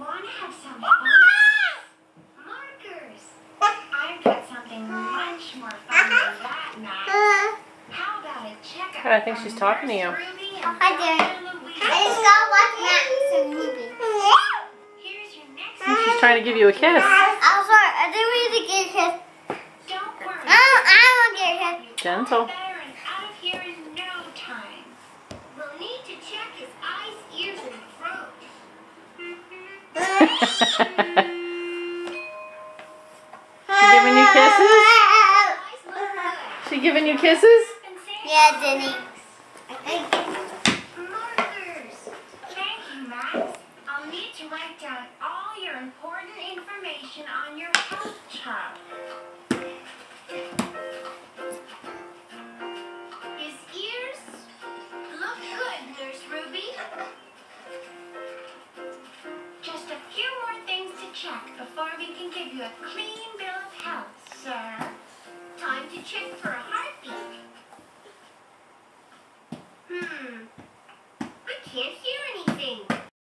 Want to have some fun? Markers. I've got something much more fun than that, Max. How about a checkup? I think she's talking to you. Hi there. I just got to watch Max and movie. Here's your next. She's trying to give you a kiss. I'm sorry, I didn't mean to get hit. Don't worry. I won't get hit. Gentle. Better and out of here in no time. We'll need to check his eyes, ears, and throat. She giving you kisses? Eyes look good. She giving you kisses? And say Yeah, Denny. markers. Thank you, Max. I'll need to write down all your important information on your health chart. His ears look good, Nurse Ruby. Just a few more things to check before we can give you a clean bill of health, sir. Time to check for a heart